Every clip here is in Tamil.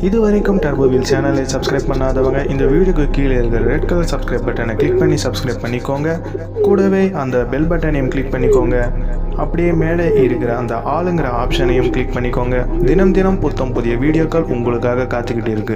இதுவரைக்கும் டர்போ வீல் சேனலை சப்ஸ்கிரைப் பண்ணாதவங்க இந்த வீடியோக்கு கீழே இருக்கிற ரெட் கலர் சப்ஸ்கிரைப் பட்டனை கிளிக் பண்ணி சப்ஸ்கிரைப் பண்ணிக்கோங்க. கூடவே அந்த பெல் பட்டனையும் கிளிக் பண்ணிக்கோங்க. அப்படியே மேலே இருக்கிற அந்த ஆளுங்கிற ஆப்ஷனையும் கிளிக் பண்ணிக்கோங்க. தினம் தினம் புத்தம் புதிய வீடியோக்கள் உங்களுக்காக காத்துக்கிட்டு இருக்கு.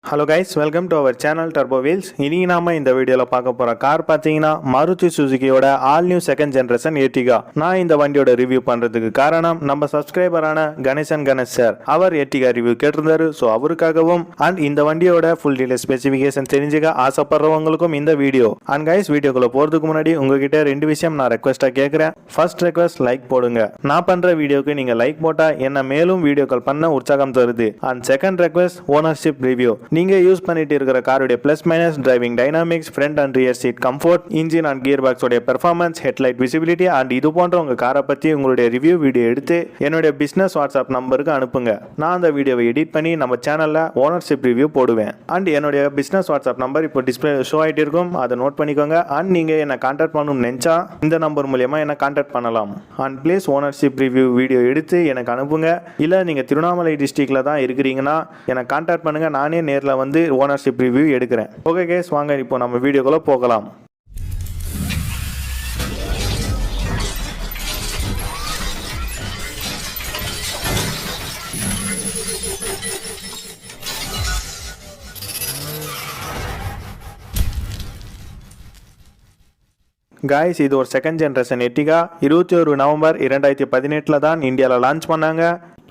Hello guys, welcome to our channel turbo wheels. இனி நாம இந்த வீடியோவில் பார்க்க போகிற கார் பார்த்தீங்கன்னா மாருதி சுசுகியோட all new second generation Ertiga. நான் இந்த வண்டியோட ரிவ்யூ பண்ணுறதுக்கு காரணம் நம்ம சப்ஸ்கிரைபரான கணேஷ் சார். அவர் எர்டிகா ரிவ்யூ கேட்டிருந்தாரு. ஸோ அவருக்காகவும் அண்ட் இந்த வண்டியோட ஃபுல் டீடைல் ஸ்பெசிஃபிகேஷன் தெரிஞ்சுக்க ஆசைப்படுறவங்களுக்கும் இந்த வீடியோ. அண்ட் கைஸ், வீடியோக்குள்ள போகிறதுக்கு முன்னாடி உங்ககிட்ட ரெண்டு விஷயம் நான் ரெக்வஸ்ட்டாக கேட்குறேன். ஃபர்ஸ்ட் ரெக்வஸ்ட், லைக் போடுங்க. நான் பண்ணுற வீடியோக்கு நீங்கள் லைக் போட்டால் என்ன மேலும் வீடியோக்கள் பண்ண உற்சாகம் தருது. And second request, ownership review. நீங்க யூஸ் பண்ணிட்டு இருக்கிற காரோட plus minus, driving dynamics, front and rear seat comfort, engine and gearbox உடைய பெர்ஃபார்மன்ஸ், ஹெட்லைட் விசிபிலிட்டி அண்ட் இது போன்ற உங்க காரை பத்தி உங்களுடைய ரிவ்யூ வீடியோ எடுத்து என்னுடைய பிசினஸ் வாட்ஸ்அப் நம்பருக்கு அனுப்புங்க. நான் அந்த வீடியோவை எடிட் பண்ணி நம்ம சேனல்ல ஓனர்ஷிப் ரிவ்யூ போடுவேன். அண்ட் என்னுடைய பிசினஸ் வாட்ஸ்அப் நம்பர் இப்போ டிஸ்பிளே ஷோ ஆகிட்டு இருக்கும், அதை நோட் பண்ணிக்கோங்க. அண்ட் நீங்க என்ன கான்டாக்ட் பண்ணணும்னு நினைச்சா இந்த நம்பர் மூலமா என்ன கான்டாக்ட் பண்ணலாம். And please ownership review video எடுத்து எனக்கு அனுப்புங்க. இல்ல நீங்க திருவண்ணாமலை டிஸ்ட்ரிக்ட்ல தான் இருக்கிறீங்கன்னா எனக்கு கான்டாக்ட் பண்ணுங்க. நானே நேரில் வந்து ஓனர்ஷிப் ரிவ்யூ எடுக்கிறேன். ஓகே கேஸ், வாங்க இப்போ நம்ம வீடியோக்குள்ள போகலாம். காய்ஸ், இது ஒரு செகண்ட் ஜென்ரேஷன் எர்டிகா. 21 நவம்பர் 2018 தான் இந்தியாவில் லான்ச் பண்ணாங்க.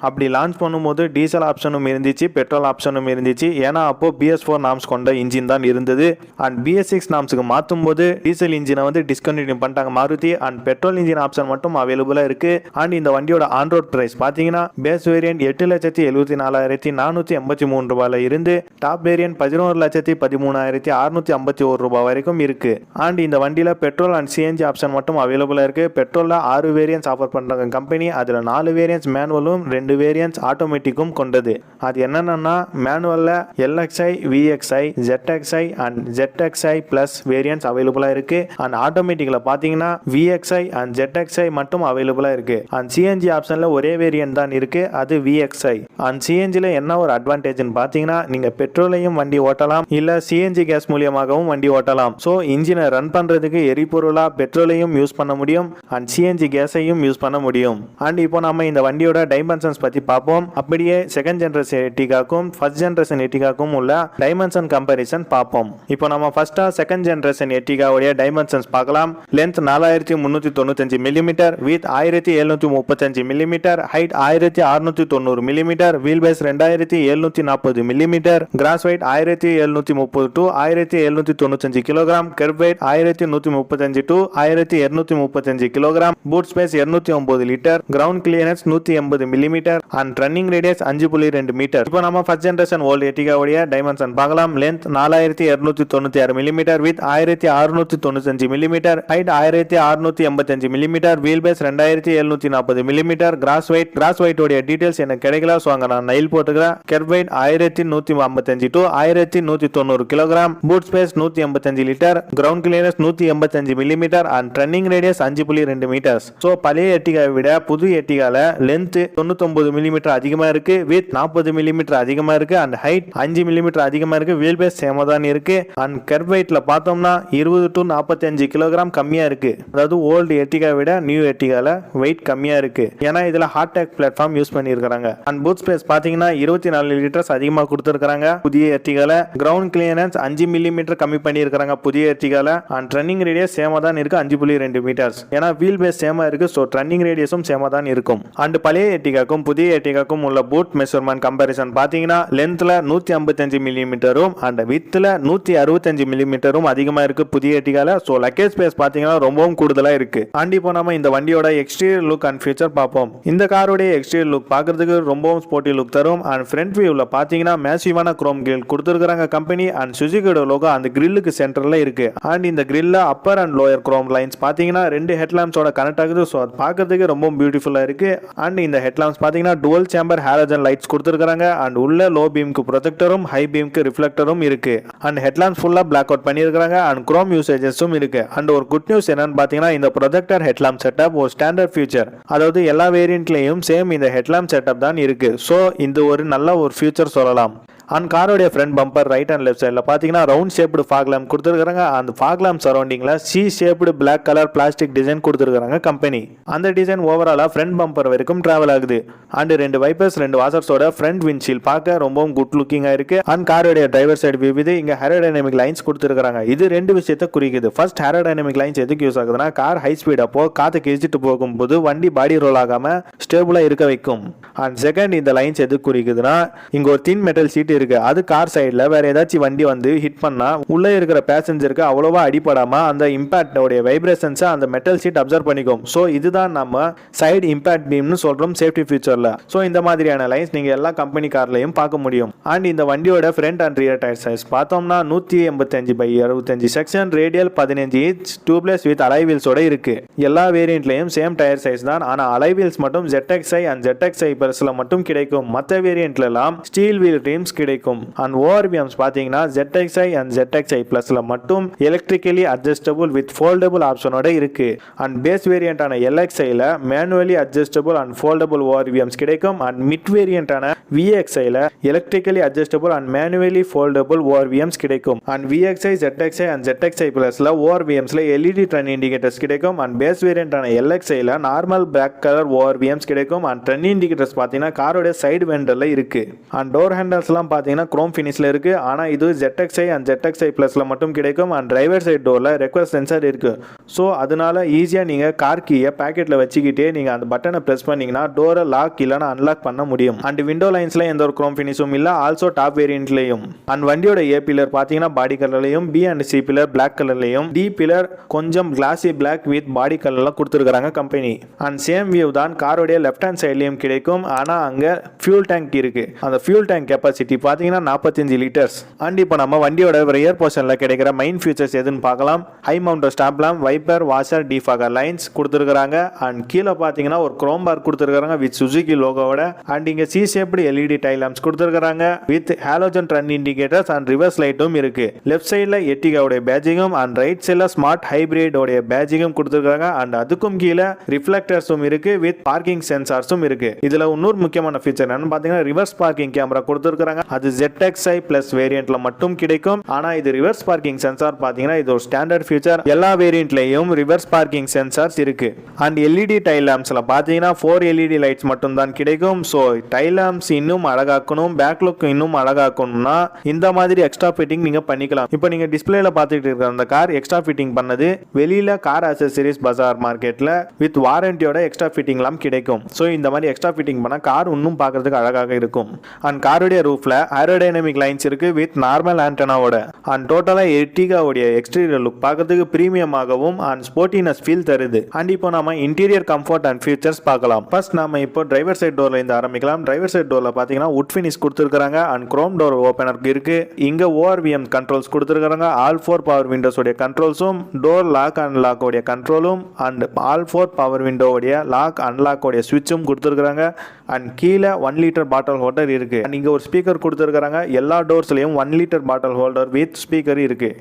அப்படி லான்ச் பண்ணும்போது டீசல் ஆப்ஷனும் இருந்துச்சு, பெட்ரோல் ஆப்ஷனும் இருந்துச்சு. ஏன்னா அப்போ BS4 நாம்ஸ் கொண்ட இன்ஜின் தான் இருந்தது. அண்ட் BS6 நாம்ஸுக்கு மாற்றும் போது டீசல் இன்ஜினை வந்து டிஸ்கண்டினியூ பண்ணிட்டாங்க Maruti. And petrol engine option மட்டும் அவைலபிளாக இருக்கு. அண்ட் இந்த வண்டியோட ஆன்ரோட் பிரைஸ் பார்த்தீங்கன்னா பேஸ் வேரியன்ட் 8,74,483 ரூபாயில இருந்து டாப் வேரியன்ட் 11,13,651 ரூபாய் வரைக்கும் இருக்கு. அண்ட் இந்த வண்டியில பெட்ரோல் அண்ட் CNG ஆப்ஷன் மட்டும் அவைலபிளாக இருக்கு. பெட்ரோல்ல 6 வேரியன்ட்ஸ் ஆஃபர் பண்றாங்க கம்பெனி. அதுல 4 வேரியன்ட்ஸ் மேனுவலும் 2 வேரியன்ட்ஸ் ஆட்டோமேட்டிக்கும் கொண்டது. அது என்னன்னா மேனுவல்ல LXi, VXi, ZXi and ZXi plus variants அவைலபிளா இருக்கு. அண்ட் ஆட்டோமேட்டிக்ல பாத்தீங்கன்னா VXi அண்ட் ZXi மட்டும் அவைலபிளா இருக்கு. அண்ட் CNG ஆப்ஷன்ல ஒரே வேரியன்ட் தான் இருக்கு, அது VXi. அண்ட் CNGல என்ன ஒரு அட்வான்டேஜ்னு பாத்தீங்கன்னா நீங்க பெட்ரோலையும் வண்டி ஓட்டலாம், இல்ல CNG கேஸ் மூலியமாகவும் வண்டி ஓட்டலாம். சோ இன்ஜினை ரன் பண்றதுக்கு எரிபொருளா பெட்ரோலையும் யூஸ் பண்ண முடியும் அண்ட் CNG கேஸையும் யூஸ் பண்ண முடியும். அண்ட் இப்போ நம்ம இந்த வண்டியோட டைமென்ஷன்ஸ் பத்தி பார்ப்போம். அப்படியே செகண்ட் ஜெனரேஷன் எர்டிகாக்கும் ஃபர்ஸ்ட் ஜெனரேஷன் எர்டிகாக்கும் உள்ள டைமென்ஷன் கம்பேரிசன் பார்ப்போம். இப்போ நம்ம ஃபர்ஸ்டா செகண்ட் ஜெனரேஷன் எர்டிகாவுடைய டைமென்ஷன்ஸ் பார்க்கலாம். Length 4395 millimetre, width 1735 millimetre, height 1690 millimetre, wheelbase 2740 millimetre, gross weight 1730 to 1795 kilogram, kerb weight 1135 to 1235 kilogram, boot space 209 litre, ground clearance 180 millimetre and running radius 5.2 metre. இப்போ நம்ம ஃபர்ஸ்ட் ஜெனரேஷன் ஓல்ட் எர்டிகாவுடைய டைமென்ஷன் பார்க்கலாம். Length 4296 millimetre, width 1695 millimetre, height 1685 millimetre, wheelbase 2740 millimetre, gross weight உடைய டீடைல்ஸ் எனக்கு கிடைக்கல, சோ அங்க நான் நைல் போட்டுக்கிறேன். Kerb weight 1155 to 1190 kilogram, boot space 185 litre, ground clearance 185 millimetre and running radius 5.2 metre. So பழைய எர்டிகாவை விட புது எர்டிகால லென்த் 99 மில்லிமீட்டர் அதிகமா இருக்கு, வித் 40 மில்லிமீட்டர் அதிகமா இருக்கு அண்ட் ஹைட் 5 மில்லிமீட்டர் அதிகமா இருக்கு, வீல் பேஸ் சேமா தான் இருக்கு. அண்ட் கர்வ் வெயிட்ல பார்த்தோம்னா 20 டு 45 கிலோகிராம் கம்மியா இருக்கு. அதாவது ஓல்டு எர்டிகா விட நியூ எர்டிகால வெயிட் கம்மியா இருக்கு, ஏன்னா இதுல ஹார்ட் டேக் பிளாட்ஃபார்ம் யூஸ் பண்ணிருக்காங்க. அண்ட் பூட் ஸ்பேஸ் பாத்தீங்கன்னா 24 லிட்டர்ஸ் அதிகமா கொடுத்திருக்காங்க புதிய எர்டிகால. கிரவுண்ட் கிளியரன்ஸ் 5 மில்லிமீட்டர் கம்மி பண்ணிருக்காங்க புதிய எர்டிகால. அண்ட் ரன்னிங் ரேடியஸ் சேமா தான் இருக்கு, 5.2 மீட்டர்ஸ். ஏன்னா வீல் பேஸ் சேமா இருக்கு, சோ ரன்னிங் ரேடியஸும் சேமா தான் இருக்கும். அண்ட் பழைய எர்டிகாக்கும் புதிய எர்டிகாக்கும் உள்ள பூட் மெஷர்மென்ட் கம்பேரிசன் பாத்தீங்கன்னா லென்த்ல 155 மில்லிமீட்டரும் அண்ட் வித்ல 165 மில்லிமீட்டரும் அதிகமா இருக்கு புதிய எர்டிகால. சோ லக்கேஜ் ஸ்பேஸ் பாத்தீங்கன்னா ரொம்பவும் கூடுதலா இருக்கு. அண்ட் இப்போ நம்ம இந்த வண்டியோட எக்ஸ்டீரியர் லுக் அண்ட் ஃபீச்சர் பார்ப்போம். இந்த காரோட எக்ஸ்டீரியர் லுக் பார்க்கிறதுக்கு ரொம்பவும் ஸ்போர்ட்டி லுக் தரும். அண்ட் ஃப்ரண்ட் வியூல பாத்தீங்கன்னா மேசிவான குரோம் கிரில் கொடுத்திருக்காங்க கம்பெனி. அண்ட் சுசுகியோட லோகோ அந்த கிரில்லுக்கு சென்டர்ல இருக்கு. அண்ட் இந்த கிரில்ல upper and lower chrome lines பாத்தீங்கன்னா 2 ஹெட்லாம்ப்ஸோட கனெக்ட் ஆகுது. சோ அது பார்க்கிறதுக்கு ரொம்ப பியூட்டிஃபுல்லா இருக்கு. அண்ட் இந்த ஹெட்லாம்ப்ஸ் பாத்தீங்கன்னா டுவல் சேம்பர் ஹாலஜன் லைட்ஸ் கொடுத்துருக்காங்க அண்ட் உள்ள லோ பீம்க்கு ப்ரொஜெக்டரும் ஹை பீம்க்கு ரிஃப்ளெக்டரும் இருக்கு அண்ட் ஹெட்லாம்ப்ஸ் ஃபுல்லா பிளாக் அவுட் பண்ணியிருக்காங்க அண்ட் குரோம் யூசேஜஸும் இருக்கு அண்ட் ஒரு குட் நியூஸ் என்னன்னு பாத்தீங்கன்னா இந்த ப்ரொஜெக்டர் ஹெட்லாம்ப் செட்டப் ஒரு ஸ்டாண்டர்ட் ஃபியூச்சர், அதாவது எல்லா வேரியன்ட்லயும் சேம் இந்த ஹெட்லாம்ப் செட்டப் தான் இருக்கு. ஸோ இந்த ஒரு நல்ல ஒரு ஃபியூச்சர் சொல்லலாம். அண்ட் காரோடைய front bumper right and left சைடில் பார்த்தீங்கன்னா ரவுண்ட் ஷேப்டு ஃபாக் லேம்ப் கொடுத்துருக்காங்க. அந்த ஃபாக் லேம்ப் சரௌண்டிங்கில் C shaped black colour plastic design கொடுத்துருக்காங்க கம்பெனி. அந்த டிசைன் ஓவராலாக ஃப்ரண்ட் பம்பர் வரைக்கும் டிராவல் ஆகுது. அண்ட் 2 வைப்பர்ஸ் 2 வாசர்ஸோட ஃப்ரண்ட் விண்ட்ஷீல்ட் பார்க்க ரொம்பவும் குட் லுக்கிங்காக இருக்கு. அண்ட் காரோடைய டிரைவர் சைடு வியூ இது. இங்கே ஏரோடைனமிக் லைன்ஸ் கொடுத்துருக்காங்க. இது 2 விஷயத்தை குறிக்குது. ஃபர்ஸ்ட் ஏரோடைனமிக் லைன்ஸ் எதுக்கு யூஸ் ஆகுதுன்னா கார் ஹை ஸ்பீட் அப்போ காற்று கிழிச்சிட்டு போகும்போது வண்டி பாடி ரோல் ஆகாம ஸ்டேபிளாக இருக்க வைக்கும். அண்ட் செகண்ட் இந்த லைன்ஸ் எதுக்கு குறிக்குதுன்னா இங்கே ஒரு தின் மெட்டல் சீட் இருக்கு. அது கார் சைடில் வேற ஏதாச்சும் வண்டி வந்து ஹிட் பண்ணா உள்ளே இருக்கிற பேசஞ்சருக்கு அவ்வளோவா அடிப்படாம அந்த இம்பாக்டோடைய வைப்ரேஷன்ஸை அந்த மெட்டல் சீட் அப்சர்வ் பண்ணிக்கும். ஸோ இதுதான் நம்ம சைடு இம்பாக்ட் பீம்னு சொல்றோம் சேஃப்டி ஃபீச்சர்ல. ஸோ இந்த மாதிரியான லைன்ஸ் நீங்க எல்லா கம்பெனி கார்லையும் பார்க்க முடியும். அண்ட் இந்த வண்டியோட front and rear tyre size பார்த்தோம்னா 185/65 section, radial 15 inch, tubeless with alloy வீல்ஸோட இருக்கு. எல்லா வேரியன்ட்லயும் சேம் டயர் சைஸ் தான். ஆனா அலாய் வீல்ஸ் மட்டும் ZXi அண்ட் ZXi பிளஸ்ல மட்டும் கிடைக்கும். மற்ற வேரியன்ட்ல எல்லாம் ஸ்டீல் வீல் ரிம்ஸ் கிடைக்கும். அண்ட் ORVMs பாத்தீங்கன்னா ZXi அண்ட் ZXi பிளஸ்ல மட்டும் எலக்ட்ரிக்கலி அட்ஜஸ்டபிள் வித் ஃபோல்டபிள் ஆப்ஷனோட இருக்கு. அண்ட் பேஸ் வேரியன்டான LXiல manually adjustable and foldable ORVMs கிடைக்கும். And mid வேரியன்டான VXiல electrically adjustable and manually foldable ORVMs கிடைக்கும். And VXi, ZXi and ZXi பிளஸ்ல ORVMsல LED டர்ன் இண்டிகேட்டர்ஸ் கிடைக்கும். அண்ட் பேஸ் வேரியன்டான LXiல நார்மல் பிளாக் கலர் ORVMs கிடைக்கும். அண்ட் டர்ன் இண்டிகேட்டர்ஸ் பாத்தீங்கன்னா காரோட சைடு வெண்டர்ல இருக்கு. அண்ட் டோர் ஹேண்டல்ஸ் எல்லாம் பாத்தீங்கன்னா குரோம் ஃபினிஷ்ல இருக்கு. ஆனா இது ZXi அண்ட் ZXi பிளஸ்ல மட்டும் கிடைக்கும். அண்ட் டிரைவர் சைடு டோர்ல ரெக்வெஸ்ட் சென்சார் இருக்கு. ஸோ அதனால ஈஸியா நீங்க கார் கீயை பாக்கெட்ல வச்சுக்கிட்டே நீங்க அந்த பட்டனை பிரஸ் பண்ணீங்கன்னா டோரை லாக் இல்லைன்னா அன்லாக் பண்ண முடியும். அண்ட் விண்டோ லைன்ஸ்ல எந்த ஒரு குரோம் ஃபினிஷும் இல்ல. ஆல்சோ டாப் வேரியன்ட்லயும். அண்ட் வண்டியோட A பில்லர் பாத்தீங்கன்னா பாடி கலர்லயும், B and C pillar black கலர்லயும், D பில்லர் கொஞ்சம் கிளாசி பிளாக் வித் பாடி கலர்ல கொடுத்துருக்காங்க கம்பெனி. அண்ட் சேம் வியூ தான் காரோடைய லெஃப்ட் ஹேண்ட் சைட்லயும் கிடைக்கும். ஆனா அங்க ஃபியூல் டேங்க் இருக்கு. அந்த ஃபியூல் டேங்க் கெப்பாசிட்டி பாத்தீங்கன்னா 45 லிட்டர்ஸ். அண்ட் இப்போ நம்ம வண்டியோட ரியர் போர்ஷன்ல கிடைக்கிற மெயின் ஃபீச்சர்ஸ் எதுன்னு பார்க்கலாம். High mounted stop lamp, wiper, washer, defogger lines கொடுத்துருக்காங்க. அண்ட் கீழே பார்த்தீங்கன்னா ஒரு குரோம் பார் கொடுத்துருக்காங்க வித் சுசுகி லோகோவோட. அண்ட் இங்கே C shaped LED tail lamps கொடுத்துருக்காங்க with halogen turn indicators and reverse லைட்டும் இருக்கு. லெஃப்ட் சைடில் எட்டிகாவுடைய பேஜிங்கும் அண்ட் ரைட் சைடில் ஸ்மார்ட் ஹைபிரிடோடைய பேஜிங்கும் கொடுத்துருக்காங்க. அண்ட் அதுக்கும் கீழே ரிஃப்ளெக்டர்ஸும் இருக்கு வித் பார்க்கிங் சென்சார்ஸும் இருக்கு. இதுல இன்னொரு முக்கியமான ஃபீச்சர் என்னன்னு பார்த்தீங்கன்னா ரிவர்ஸ் பார்க்கிங் கேமரா கொடுத்துருக்காங்க. அது ZXi பிளஸ் வேரியன்ட்ல மட்டும் கிடைக்கும். ஆனா இது ரிவர்ஸ் பார்க்கிங் சென்சார் பாத்தீங்கன்னா இது ஒரு ஸ்டாண்டர்ட் ஃபீச்சர். எல்லா வேரியன்ட்லயும் ரிவர்ஸ் பார்க்கிங் சென்சார்ஸ் இருக்கு. அண்ட் LED டைல் லேம்ப்ஸ்ல பாத்தீங்கன்னா 4 LED லைட்ஸ் மட்டும் தான் கிடைக்கும். சோ டைல் லேம்ப்ஸ் இன்னும் அழகாக்கணும், பேக் லுக் இன்னும் அழகாக்கணும்னா இந்த மாதிரி எக்ஸ்ட்ரா ஃபிட்டிங் நீங்க பண்ணிக்கலாம். இப்போ நீங்க டிஸ்பிளேல பாத்துட்டு இருக்கிற அந்த கார் எக்ஸ்ட்ரா ஃபிட்டிங் பண்ணது வெளியில கார் அக்சசரிஸ் பஜார் மார்க்கெட்ல வித் வாரண்டியோட எக்ஸ்ட்ரா ஃபிட்டிங் எல்லாம் கிடைக்கும். சோ இந்த மாதிரி எக்ஸ்ட்ரா ஃபிட்டிங் பண்ணா கார் இன்னும் பார்க்கிறதுக்கு அழகாக இருக்கும். அண்ட் காரோடைய ரூஃப்ல ஏரோடைனமிக் லைன்ஸ் இருக்கு வித் நார்மல் ஆண்டனாவோட. அண்ட் டோட்டலா எர்டிகாவுடைய எக்ஸ்டீரியர் லுக் பார்க்கிறதுக்கு பிரீமியமாகவும் அண்ட் ஸ்போர்ட்டினஸ் ஃபீல் தருது. அண்ட் இப்போ நாம இன்டீரியர் கம்ஃபர்ட் அண்ட் ஃபீச்சர்ஸ் பார்க்கலாம். ஃபர்ஸ்ட் நாம இப்போ டிரைவர் சைடு டோர்ல இருந்து ஆரம்பிக்கலாம். டிரைவர் சைடு டோர்ல பாத்தீங்கன்னா வுட் ஃபினிஷ் கொடுத்துருக்காங்க. அண்ட் குரோம் டோர் ஓபனர் இருக்கு. இங்க ORVM கண்ட்ரோல்ஸ் கொடுத்துருக்காங்க. ஆல் 4 பவர் விண்டோஸ் உடைய கண்ட்ரோல்ஸும், டோர் லாக் அண்ட் லாக் உடைய கண்ட்ரோலும், அண்ட் ஆல் 4 பவர் விண்டோ உடைய லாக் அன்லாக் உடைய சுவிட்சும் கொடுத்துருக்காங்க. அண்ட் கீழே 1 லிட்டர் பாட்டில் ஹோல்டர் இருக்கு. அண்ட் இங்க ஒரு ஸ்பீக்கர் கொடுத்துருக்காங்க. எல்லா டோர்ஸ்லயும் 1 litre bottle holder with speaker இருக்கு.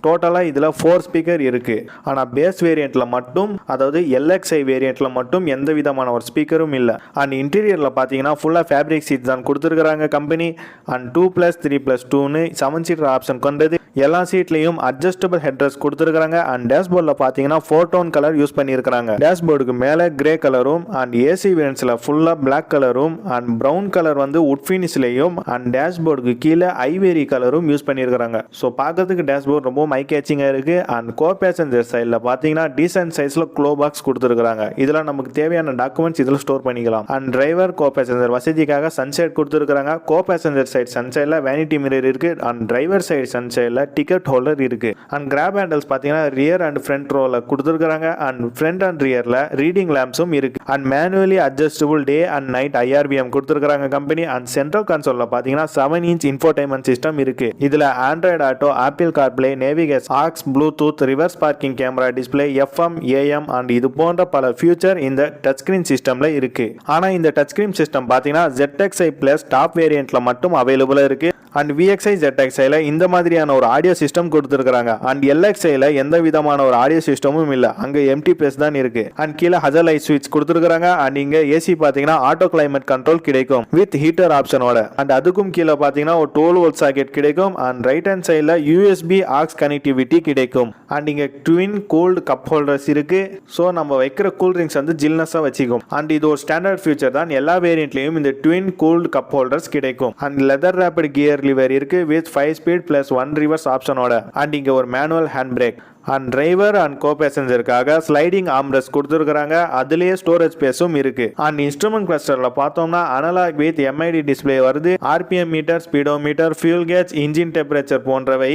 டோட்டலா இதுல 4 ஸ்பீக்கர் இருக்கு. ஆனா பேஸ் வேரியன்ட்ல மட்டும், அதாவது LXi வேரியன்ட்ல மட்டும் எந்த விதமான ஒரு ஸ்பீக்கரும் இல்ல. அண்ட் இன்டீரியர்ல பாத்தீங்கன்னா ஃபுல்லா ஃபேப்ரிக் சீட்ஸ் தான் கொடுத்துருக்காங்க கம்பெனி. அண்ட் 2+3+2ன்னு 7 சீட்டர் ஆப்ஷன் கொண்டது. எல்லா சீட்லயும் அட்ஜஸ்டபிள் ஹெட்ரஸ் கொடுத்துருக்காங்க. அண்ட் டேஷ்போர்ட்ல பாத்தீங்கன்னா 4 டோன் கலர் யூஸ் பண்ணிருக்காங்க. டேஷ்போர்டுக்கு மேல கிரே கலரும் அண்ட் AC வேரியன்ட்ஸ்ல ஃபுல்லா பிளாக் கலரும் அண்ட் பிரவுன் கலர் வந்து வுட் ஃபினிஷ்லயும் அண்ட் டேஷ்போர்டுக்கு கீழே ஐவேரி கலரும் யூஸ் பண்ணிருக்காங்க. சோ பார்க்கிறதுக்கு டேஷ்போர்ட் ரொம்ப மை கேச்சிங்கா இருக்கு. அண்ட் கோ பேசஞ்சர் சைடுல பாத்தீங்கன்னா டீசன்ட் சைஸ்ல க்ளோ பாக்ஸ் கொடுத்துருக்காங்க. இதுல நமக்கு தேவையான டாக்குமெண்ட்ஸ் இதுல ஸ்டோர் பண்ணிக்கலாம். அண்ட் டிரைவர் கோ பேசஞ்சர் வசதிக்காக சன்சைட் கொடுத்துருக்காங்க. கோ பேசஞ்சர் சைடு சன்சைட்ல வேனிட்டி மிரர் இருக்கு. அண்ட் டிரைவர் சைடு சன்சைட்ல டிக்கெட் ஹோல்டர் இருக்கு. அண்ட் கிராப் ஹேண்டல்ஸ் பாத்தீங்கன்னா ரியர் அண்ட் ஃப்ரண்ட் ரோல கொடுத்துருக்காங்க. அண்ட் ஃப்ரண்ட் அண்ட் ரியர்ல ரீடிங் லேம்ப்ஸும் இருக்கு. And manually adjustable day and night IRVM கொடுத்துருக்காங்க கம்பெனி. அண்ட் சென்ட்ரல் கன்சோல்ல பாத்தீங்கன்னா 7 இன்ச் இன்ஃபோடைன்மென்ட் சிஸ்டம் இருக்கு. இதுல Android Auto, Apple CarPlay, navigation, aux, Bluetooth, reverse parking camera display, FM, AM and இது போன்ற பல ஃபியூச்சர் இந்த டச் ஸ்கிரீன் சிஸ்டம்ல இருக்கு. ஆனா இந்த டச் ஸ்கிரீன் சிஸ்டம் பாத்தீங்கன்னா ZXi Plus டாப் வேரியன்ட்ல மட்டும் அவைலபிளா இருக்கு. அண்ட் VXi ZXiல இந்த மாதிரியான ஒரு ஆடியோ சிஸ்டம் கொடுத்துருக்காங்க. அண்ட் LXiல எந்த விதமான ஒரு ஆடியோ சிஸ்டமும் இல்ல, அங்க எம்டி பேஸ் தான் இருக்கு. அண்ட் கீழே ஹசல் லைட் ஸ்விட்ச் கொடுத்துருக்காங்க. அண்ட் இங்க ஏசி பாத்தீங்கன்னா ஆட்டோ கிளைமேட் கண்ட்ரோல் கிடைக்கும் வித் ஹீட்டர் ஆப்ஷனோட. அண்ட் அதுக்கும் கீழே பாத்தீங்கன்னா ஒரு 12 வோல்ட் சாக்கெட் கிடைக்கும். அண்ட் ரைட் ஹேண்ட் சைட்ல USB ஆக்ஸ் கனெக்டிவிட்டி கிடைக்கும். அண்ட் இங்க ட்வின் கோல்டு கப் ஹோல்டர்ஸ் இருக்கு. ஸோ நம்ம வைக்கிற கூல் ட்ரிங்க்ஸ் வந்து ஜில்னஸா வச்சுக்கும். அண்ட் இது ஒரு ஸ்டாண்டர்ட் ஃபியூச்சர் தான், எல்லா வேரியன்ட்லயும் இந்த ட்வின் கோல்டு கப் ஹோல்டர்ஸ் கிடைக்கும். And leather wrapped gear lever இருக்கு வித் 5 ஸ்பீட் பிளஸ் 1 ரிவர்ஸ் ஆப்ஷனோட. அண்ட் இங்க ஒரு manual hand brake. And driver and co பேசஞ்சருக்காக ஸ்லைடிங் ஆம்ரெஸ்ட் கொடுத்துருக்காங்க. அதுலயே ஸ்டோரேஜ் ஸ்பேஸும் இருக்கு. அண்ட் இன்ஸ்ட்ருமெண்ட் கிளஸ்டர்ல பார்த்தோம்னா அனலாக் வித் MID டிஸ்பிளே வருது. RPM meter, speedometer, fuel gauge, engine temperature போன்றவை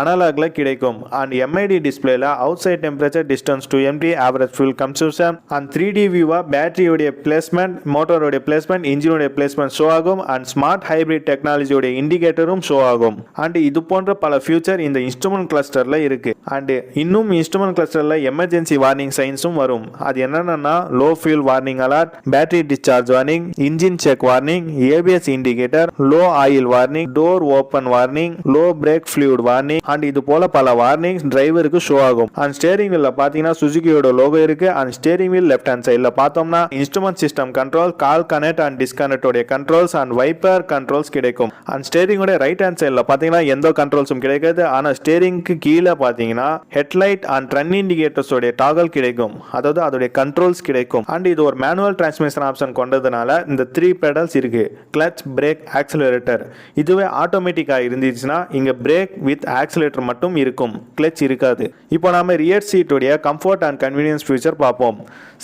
அனலாக்ல கிடைக்கும். அண்ட் MID டிஸ்பிளேல out side temperature, distance to empty, average fuel consumption and 3D வியூவா பேட்டரியோடைய பிளேஸ்மெண்ட், மோட்டரோடைய பிளேஸ்மெண்ட், இன்ஜினுடைய பிளேஸ்மெண்ட் ஷோ ஆகும். அண்ட் ஸ்மார்ட் ஹைபிரிட் டெக்னாலஜியோட இண்டிகேட்டரும் ஷோ ஆகும். அண்ட் இது போன்ற பல ஃபியூச்சர் இந்த இன்ஸ்ட்ருமெண்ட் கிளஸ்டர்ல இருக்கு. அண்ட் இன்னும் இன்ஸ்ட்ருமெண்ட் கிளஸ்டர்ல எமர்ஜென்சி வார்னிங் சைன்ஸும் வரும். அது என்னன்னா low fuel warning alert, battery discharge warning, engine check warning, ABS indicator, low oil warning, door open warning, low break fluid warning and இது போல பல வார்னிங்ஸ் டிரைவருக்கு ஷோ ஆகும். அண்ட் ஸ்டேரிங் வீல்ல பாத்தீங்கன்னா சுசுகியோட லோகோ இருக்கு. And steering wheel left hand சைடுல பார்த்தோம்னா instrument system control, call connect and disconnect உடைய கண்ட்ரோல்ஸ் அண்ட் வைப்பர் கண்ட்ரோல்ஸ் கிடைக்கும். அண்ட் ஸ்டேரிங்கோட ரைட் ஹேண்ட் சைடுல பாத்தீங்கன்னா எந்த கண்ட்ரோல்ஸும் கிடைக்காது. ஆனா ஸ்டேரிங்க்கு கீழே பாத்தீங்கன்னா ஹெட்லைட் அண்ட் ரன் இண்டிகேட்டர்ஸ் உடைய டாகல் கிடைக்கும், அதாவது அதோட கண்ட்ரோல்ஸ் கிடைக்கும். அண்ட் இது ஒரு மேனுவல் டிரான்ஸ்மிஷன் ஆப்ஷன் கொண்டதுனால இந்த 3 பெடல்ஸ் இருக்கு, கிளட்ச், பிரேக், ஆக்சிலரேட்டர். இதுவே ஆட்டோமேட்டிக்கா இருந்துச்சுன்னா இங்க பிரேக் வித் ஆக்சிலேட்டர் மட்டும் இருக்கும், கிளட்ச் இருக்காது. இப்போ நாம ரியர் சீட் உடைய கம்ஃபர்ட் அண்ட் கன்வீனியன்ஸ் ஃபீச்சர் பார்ப்போம்.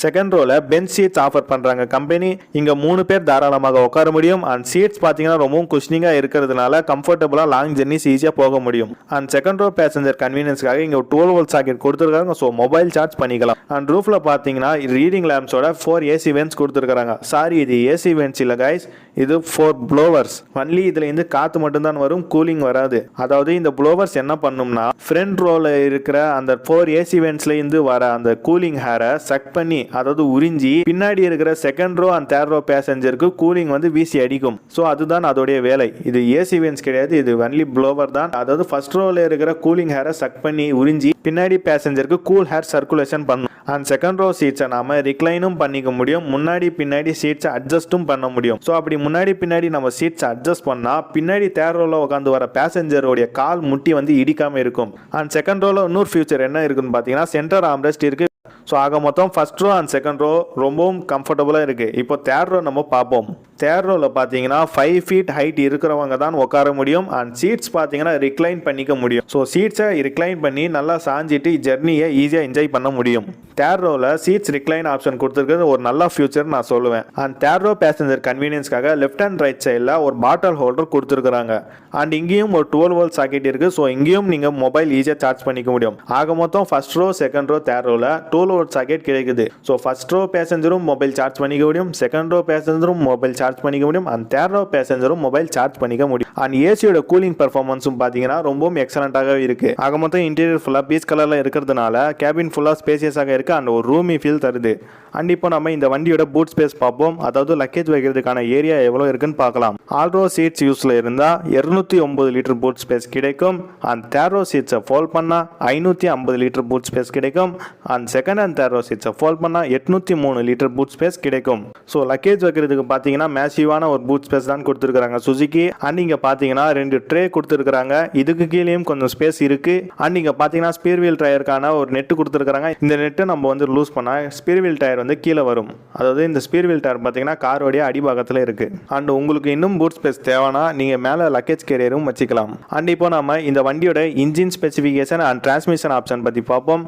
செகண்ட் ரோல பெஞ்ச் சீட்ஸ் ஆஃபர் பண்றாங்க கம்பெனி. இங்க 3 பேர் தாராளமாக உட்கார முடியும். அண்ட் சீட்ஸ் பாத்தீங்கன்னா ரொம்பவும் குஷனிங்கா இருக்கிறதுனால கம்ஃபர்டபுளா லாங் ஜெர்னிஸ் ஈஸியா போக முடியும். அண்ட் செகண்ட் ரோ பேசஞ்சர் கன்வீனியன்ஸ்க்காக இங்க 12 வோல்ட் சாக்கெட் கொடுத்துருக்காங்க. ஸோ மொபைல் சார்ஜ் பண்ணிக்கலாம். அண்ட் ரூஃப்ல பாத்தீங்கன்னா ரீடிங் லேம்ப்ஸோட 4 AC வென்ட்ஸ் கொடுத்துருக்காங்க. சாரி, இது AC வென்ட்ஸ் இல்ல கைஸ், இது 4 ப்ளோவர்ஸ். ஒன்லி இதுல இருந்து காத்து மட்டும் தான் வரும், கூலிங் வராது. அதாவது இந்த ப்ளோவர்ஸ் என்ன பண்ணும்னா ஃப்ரண்ட் ரோல இருக்கிற அந்த 4 AC வென்ட்ஸ்ல இருந்து வர அந்த கூலிங் ஹேரை சக் பண்ணி, அதாவது உறிஞ்சி பின்னாடி இருக்கிற second row and third row பேசஞ்சருக்கு கூலிங் வந்து வீசி அடிக்கும். ஸோ அதுதான் அதோடைய வேலை. இது AC வென்ட்ஸ் கிடையாது, இது ஒன்லி ப்ளோவர் தான். அதாவது ஃபர்ஸ்ட் ரோல இருக்கிற கூலிங் ஹேரை சக் பண்ணி உறிஞ்சி பின்னாடி பேசஞ்சருக்கு கூல் ஹேர் சர்க்குலேஷன் பண்ணும். அண்ட் செகண்ட் ரோ சீட்ஸை நாம ரிக்ளைனும் பண்ணிக்க முடியும், முன்னாடி பின்னாடி சீட்ஸை அட்ஜஸ்டும் பண்ண முடியும். ஸோ அப்படி முன்னாடி பின்னாடி நம்ம சீட்ஸை அட்ஜஸ்ட் பண்ணா பின்னாடி தேர்ட் ரோல உட்காந்து வர பேசஞ்சருடைய கால் முட்டி வந்து இடிக்காம இருக்கும். அண்ட் செகண்ட் ரோல இன்னொரு ஃபியூச்சர் என்ன இருக்குன்னு பாத்தீங்கன்னா சென்டர் ஆம்ரெஸ்ட் இருக்கு. ஸோ ஆக மொத்தம் first row and second row ரொம்பவும் கம்ஃபர்டபுளாக இருக்குது. இப்போ தேர்ட் ரோ நம்ம பார்ப்போம். தேர்ட் ரோவில் பார்த்தீங்கன்னா 5 ஃபீட் ஹைட் இருக்கிறவங்க தான் உட்கார முடியும். அண்ட் சீட்ஸ் பார்த்தீங்கன்னா ரிக்ளைன் பண்ணிக்க முடியும். ஸோ சீட்ஸை ரிக்ளைன் பண்ணி நல்லா சாஞ்சிட்டு ஜெர்னியை ஈஸியாக என்ஜாய் பண்ண முடியும். தேர்ட் ரோவில் சீட்ஸ் ரிக்ளைன் ஆப்ஷன் கொடுத்துருக்கிறது ஒரு நல்ல ஃபியூச்சர் நான் சொல்லுவேன். அண்ட் தேர்ட் ரோ பேசஞ்சர் கன்வீனியன்ஸ்க்காக லெஃப்ட் அண்ட் ரைட் சைடில் ஒரு பாட்டில் ஹோல்டர் கொடுத்துருக்காங்க. அண்ட் இங்கேயும் ஒரு 12 வோல்ட் சாக்கெட் இருக்குது. ஸோ இங்கேயும் நீங்கள் மொபைல் ஈஸியாக சார்ஜ் பண்ணிக்க முடியும். ஆக மொத்தம் first row, second row, third ரோவில் 12 வோல்ட் சாக்கெட் கிடைக்குது. ஸோ ஃபர்ஸ்ட் ரோ பேசஞ்சரும் மொபைல் சார்ஜ் பண்ணிக்க முடியும், செகண்ட் ரோ பேசஞ்சரும் மொபைல் சார்ஜ் பண்ணிக்க முடியும், அண்ட் தேர்ட் ரோ பேசஞ்சரும் மொபைல் சார்ஜ் பண்ணிக்க முடியும். அண்ட் ஏசியோட கூலிங் பெர்ஃபார்மன்ஸும் பார்த்தீங்கன்னா ரொம்பவும் எக்ஸலண்டாகவே இருக்கு. ஆக மொத்தம் இன்டீரியர் ஃபுல்லாக பீச் கலரில் இருக்கிறதுனால கேபின் ஃபுல்லாக ஸ்பேசியஸாக இருக்கு அண்ட் ஒரு ரூமி ஃபீல் தருது. அண்ட் இப்போ நம்ம இந்த வண்டியோட பூட் ஸ்பேஸ் பார்ப்போம். அதாவது லக்கேஜ் வைக்கிறதுக்கான ஏரியா எவ்வளோ இருக்குன்னு பார்க்கலாம். ஆல் ரோ சீட்ஸ் யூஸ்ல இருந்தா 209 லிட்டர் பூட் ஸ்பேஸ் கிடைக்கும். அண்ட் தேர்ட் ரோ சீட்ஸை ஃபோல்ட் பண்ணா 550 லிட்டர் பூட் ஸ்பேஸ் கிடைக்கும். And second and third row சீட்ஸை ஃபோல்ட் பண்ணா 803 லிட்டர் பூட் ஸ்பேஸ் கிடைக்கும். ஸோ லக்கேஜ் வைக்கிறதுக்கு பார்த்தீங்கன்னா மேசிவான ஒரு பூட் ஸ்பேஸ் தான் கொடுத்துருக்காங்க சுசுகி. அண்ட் இங்க பார்த்தீங்கன்னா 2 ட்ரே கொடுத்துருக்காங்க. இதுக்கு கீழேயும் கொஞ்சம் ஸ்பேஸ் இருக்கு. அண்ட் இங்க பார்த்தீங்கன்னா ஸ்பீர் வீல் டயருக்கான ஒரு நெட் கொடுத்துருக்காங்க. இந்த நெட்டை நம்ம வந்து லூஸ் பண்ணா ஸ்பீர் வீல் டயர் வந்து கீழே வரும். அதாவது இந்த ஸ்பீர் வீல் டயர் பார்த்தீங்கன்னா காரோடைய அடிபாகத்தில் இருக்கு. அண்ட் உங்களுக்கு இன்னும் பூட் ஸ்பேஸ் தேவைன்னா நீங்க மேலே லக்கேஜ் கேரியரும் வச்சுக்கலாம். அண்ட் இப்போ நம்ம இந்த வண்டியோட engine specification and transmission option பற்றி பார்ப்போம்.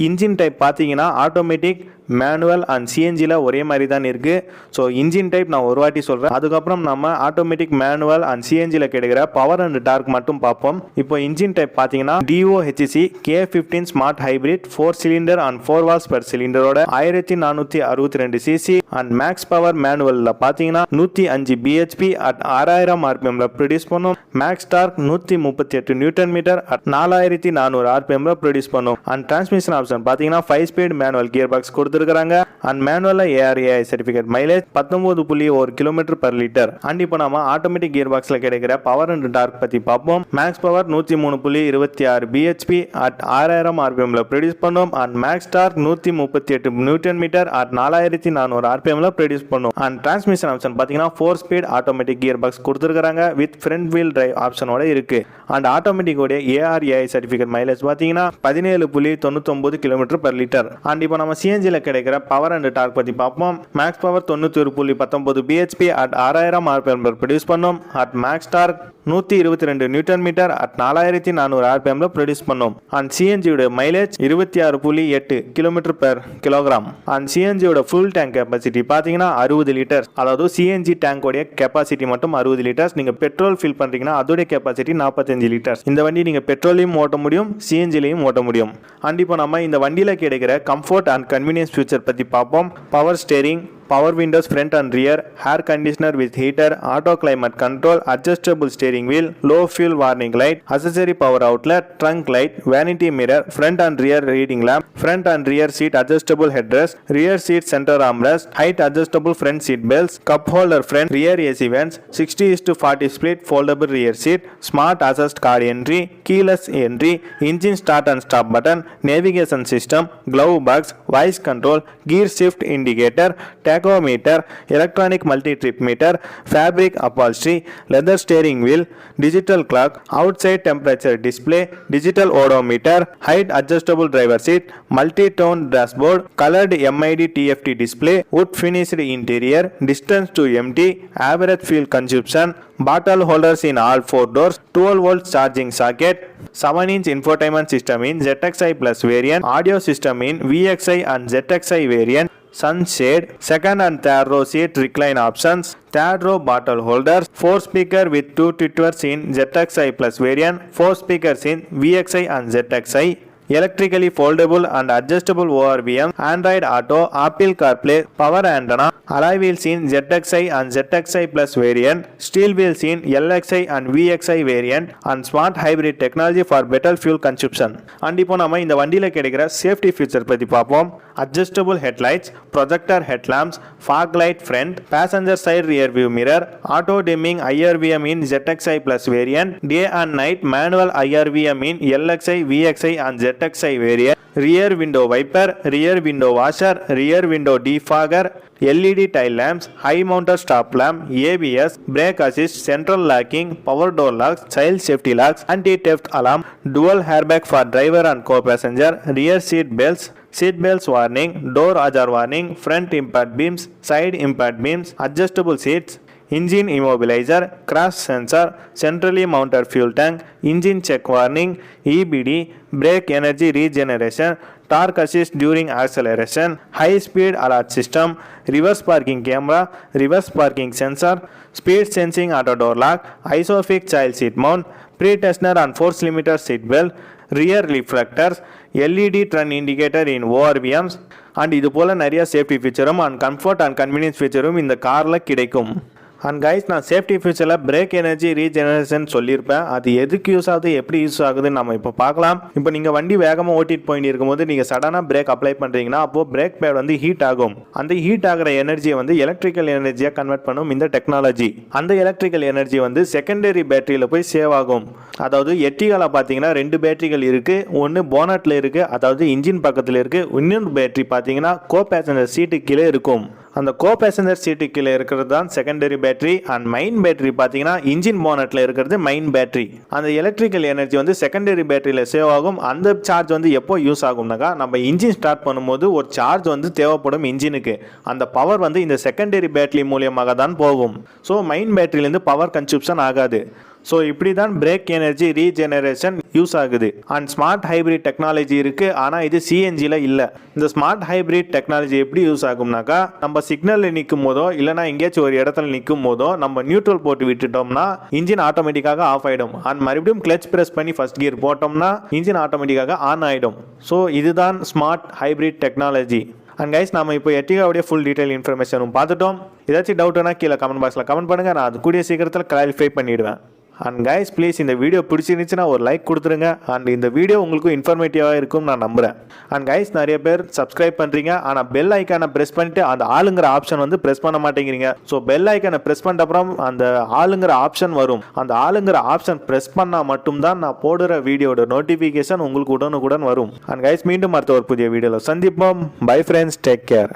இன்ஜின் டைப் பார்த்தீங்கன்னா ஆட்டோமேட்டிக் மேனுவல் அண்ட் சிஎன்ஜியில் ஒரே மாதிரி தான் இருக்குது. ஸோ இன்ஜின் டைப் நான் ஒரு வாட்டி சொல்கிறேன், அதுக்கப்புறம் நம்ம ஆட்டோமேட்டிக் மேனுவல் அண்ட் சிஎன்ஜியில் கிடைக்கிற பவர் அண்ட் டார்க் மட்டும் பார்ப்போம். இப்போ இன்ஜின் டைப் பார்த்தீங்கன்னா DOHC K15 smart hybrid 4 cylinder and 4 valves per சிலிண்டரோட 1462 சிசி அண்ட் மேக்ஸ் பவர் மேனுவலில் பார்த்தீங்கன்னா 105 bhp அட் 6000 RPMல ப்ரொடியூஸ் பண்ணும். Max torque 138 newton metre at 4400 RPMல ப்ரொடியூஸ் பண்ணும். அண்ட் டிரான்ஸ்மிஷன் ஆப்ஷன் பார்த்தீங்கன்னா 5 ஸ்பீட் மேனுவல் கியர் பாக்ஸ் கொடுத்துருக்காங்க. அண்ட் மேனுவலில் ARAI certificate mileage 19.1 kilometre per litre. And இப்போ நம்ம ஆட்டோமேட்டிக் கியர் பாக்ஸில் கிடைக்கிற பவர் அண்ட் டார்க் பற்றி பார்ப்போம். மேக்ஸ் பவர் 103.26 bhp அட் 6000 RPMல ப்ரொடியூஸ் பண்ணும். And max torque 138 newton metre at 4400 RPMல ப்ரொடியூஸ் பண்ணும். அண்ட் டிரான்ஸ்மிஷன் ஆப்ஷன் பார்த்தீங்கன்னா 4 ஸ்பீட் ஆட்டோமேட்டிக் கியர் பாக்ஸ் கொடுத்துருக்காங்க வித் ஃப்ரண்ட் வீல் டிரைவ் ஆப்ஷனோட இருக்கு. அண்ட் ஆட்டோமேட்டிக்கோட ARAI சர்டிஃபிகேட் மைலேஜ் பார்த்தீங்கன்னா 17.99 கிலோமீட்டர் பர் லிட்டர். அண்ட் இப்போ நம்ம சிஎன்ஜியில் கிடைக்கிற பவர் அண்ட் டார்க் பற்றி பார்ப்போம். Max power 91.19 bhp at 6000 RPM produce பண்ணும். At max torque 122 newton metre at 4400 RPMல ப்ரொடியூஸ் பண்ணும். அண்ட் சிஎன்ஜியோட mileage 26.8 kilometre per kilogram. And சிஎன்ஜியோட ஃபுல் டேங்க் கெப்பாசிட்டி பார்த்தீங்கன்னா 60 லிட்டர்ஸ். அதாவது சிஎன்ஜி டேங்கோடைய கெப்பாசிட்டி மட்டும் 60 லிட்டர்ஸ். நீங்கள் பெட்ரோல் ஃபில் பண்ணுறீங்கன்னா அதோடைய கெப்பாசிட்டி 45 லிட்டர்ஸ். இந்த வண்டி நீங்கள் பெட்ரோலையும் ஓட்ட முடியும், சிஎன்ஜிலையும் ஓட்ட முடியும். அண்ட் இப்போ நம்ம இந்த வண்டியில் கிடைக்கிற கம்ஃபர்ட் அண்ட் கன்வீனியன்ஸ் ஃபியூச்சர் பற்றி பார்ப்போம். Power steering, power windows front and rear, air conditioner with heater, auto climate control, adjustable steering wheel, low fuel warning light, accessory power outlet, trunk light, vanity mirror, front and rear reading lamp, front and rear seat adjustable headrest, rear seat center armrest, height adjustable front seat belts, cup holder front, rear AC vents, 60:40 split foldable rear seat, smart assist car entry, keyless entry, engine start and stop button, navigation system, glove box, voice control, gear shift indicator, tachometer, electronic multi-trip meter, fabric upholstery, leather steering wheel, digital clock, outside temperature display, digital odometer, height adjustable driver seat, multi-tone dashboard, colored MID TFT display, wood finished interior, distance to empty, average fuel consumption, bottle holders in all 4 doors, 12 volt charging socket, 7-inch infotainment system in ZXi Plus variant, audio system in VXi and ZXi variant, sunshade, second and third row seat recline options, third row bottle holders, 4 speaker with 2 tweeters in ZXi Plus variant, 4 speakers in VXi and ZXi, electrically foldable and adjustable ORVM, Android Auto, Apple CarPlay, power antenna, alloy wheels in ZXi and ZXi Plus variant, steel wheels in LXi and VXi variant, and smart hybrid technology for better fuel consumption. And இப்போ நம்ம இந்த வண்டியில் கிடைக்கிற சேஃப்டி ஃபீச்சர் பற்றி பார்ப்போம். adjustable headlights, projector headlamps, fog light front, passenger side rear view mirror, auto dimming IRVM in ZXi Plus variant, day and night manual IRVM in LXi, VXi and ZXi variant, rear window wiper, rear window washer, rear window defogger, LED tail lamps, high mounted stop lamp, ABS, brake assist, central locking, power door locks, child safety locks, anti-theft alarm, dual airbag for driver and co-passenger, rear seat belts warning, door ajar warning, front impact beams, side impact beams, adjustable seats, engine immobilizer, crash sensor, centrally mounted fuel tank, engine check warning, EBD, brake energy regeneration, torque assist during acceleration, high speed alert system, reverse parking camera, reverse parking sensor, speed sensing auto door lock, isofix child seat mount, pre-tensioner and force limiter seat belt, rear reflectors, LED turn indicator in ORVMs, and இது போல நிறைய சேஃப்டி ஃபீச்சரும் அண்ட் கம்ஃபர்ட் அண்ட் கன்வீனியன்ஸ் ஃபீச்சரும் இந்த காரில் கிடைக்கும். அண்ட் கைஸ், நான் சேஃப்டி ஃபீச்சரில் பிரேக் எனர்ஜி ரீஜெனரேஷன் சொல்லியிருப்பேன். அது எதுக்கு யூஸ் ஆகுது, எப்படி யூஸ் ஆகுதுன்னு நம்ம இப்போ பார்க்கலாம். இப்போ நீங்கள் வண்டி வேகமாக ஓட்டிட்டு போயிட்டு இருக்கும்போது நீங்கள் சடனாக பிரேக் அப்ளை பண்ணுறீங்கன்னா அப்போது பிரேக் பேட் வந்து ஹீட் ஆகும். அந்த ஹீட் ஆகிற எனர்ஜியை வந்து எலக்ட்ரிக்கல் எனர்ஜியாக கன்வெர்ட் பண்ணும் இந்த டெக்னாலஜி. அந்த எலக்ட்ரிக்கல் எனர்ஜி வந்து செகண்டரி பேட்டரியில் போய் சேவ் ஆகும். அதாவது எட்டிகால பார்த்தீங்கன்னா 2 பேட்டரிகள் இருக்குது. ஒன்று போனட்டில் இருக்குது, அதாவது இன்ஜின் பக்கத்தில் இருக்குது. இன்னொரு பேட்டரி பார்த்தீங்கன்னா கோ பேசஞ்சர் சீட்டு கீழே இருக்கும். அந்த கோ பேசஞ்சர் சீட்டு கீழே இருக்கிறது தான் secondary battery. And main battery பார்த்தீங்கன்னா இன்ஜின் போனட்டில் இருக்கிறது மெயின் பேட்டரி. அந்த எலக்ட்ரிக்கல் எனர்ஜி வந்து செகண்டரி பேட்டரியில் சேவ் ஆகும். அந்த சார்ஜ் வந்து எப்போ யூஸ் ஆகும்னாக்கா, நம்ம இன்ஜின் ஸ்டார்ட் பண்ணும்போது ஒரு சார்ஜ் வந்து தேவைப்படும் இன்ஜினுக்கு. அந்த பவர் வந்து இந்த செகண்டரி பேட்டரி மூலியமாக தான் போகும். ஸோ மெயின் பேட்டரியிலேருந்து பவர் கன்சூப்ஷன் ஆகாது. ஸோ இப்படி தான் பிரேக் எனர்ஜி ரீஜெனரேஷன் யூஸ் ஆகுது. அண்ட் ஸ்மார்ட் ஹைப்ரிட் டெக்னாலஜி இருக்குது, ஆனால் இது சிஎன்ஜியில் இல்லை. இந்த ஸ்மார்ட் ஹைப்ரிட் டெக்னாலஜி எப்படி யூஸ் ஆகும்னாக்கா, நம்ம சிக்னலில் நிற்கும் போதோ இல்லைனா எங்கேயாச்சும் ஒரு இடத்துல நிற்கும் போதோ நம்ம நியூட்ரல் போட்டு விட்டுட்டோம்னா இன்ஜின் ஆட்டோமேட்டிக்காக ஆஃப் ஆகிடும். அண்ட் மறுபடியும் கிளச் ப்ரெஸ் பண்ணி ஃபர்ஸ்ட் கியர் போட்டோம்னா இன்ஜின் ஆட்டோமேட்டிக்காக ஆன் ஆகிடும். ஸோ இதுதான் smart hybrid technology. And guys, நம்ம இப்போ எர்டிகாவுடைய ஃபுல் டீட்டெயில் இன்ஃபர்மேஷனும் பார்த்துட்டோம். ஏதாச்சும் டவுட்னா கீழே கமெண்ட் பாக்ஸில் கமெண்ட் பண்ணுங்கள், நான் அது கூடிய சீக்கிரத்தில் கிளாரிஃபை பண்ணிவிடுவேன். அண்ட் கைஸ், ப்ளீஸ் இந்த வீடியோ பிடிச்சிருந்துச்சுன்னா ஒரு லைக் கொடுத்துருங்க. அண்ட் இந்த வீடியோ உங்களுக்கு இன்ஃபர்மேட்டிவாக இருக்கும் நான் நம்புகிறேன். அண்ட் கைஸ், நிறைய பேர் சப்ஸ்கிரைப் பண்ணுறீங்க, ஆனால் பெல் ஐக்கானை ப்ரெஸ் பண்ணிட்டு அந்த ஆளுங்கிற ஆப்ஷன் வந்து ப்ரெஸ் பண்ண மாட்டேங்கிறீங்க. ஸோ பெல் ஐக்கானை ப்ரெஸ் பண்ணிட்ட அப்புறம் அந்த ஆளுங்கிற ஆப்ஷன் வரும். அந்த ஆளுங்கிற ஆப்ஷன் ப்ரெஸ் பண்ணால் மட்டும்தான் நான் போடுற வீடியோட நோட்டிஃபிகேஷன் உங்களுக்கு உடனுக்குடன் வரும். அண்ட் கைஸ், மீண்டும் அடுத்த ஒரு புதிய வீடியோவில் சந்திப்போம். Bye friends, take care.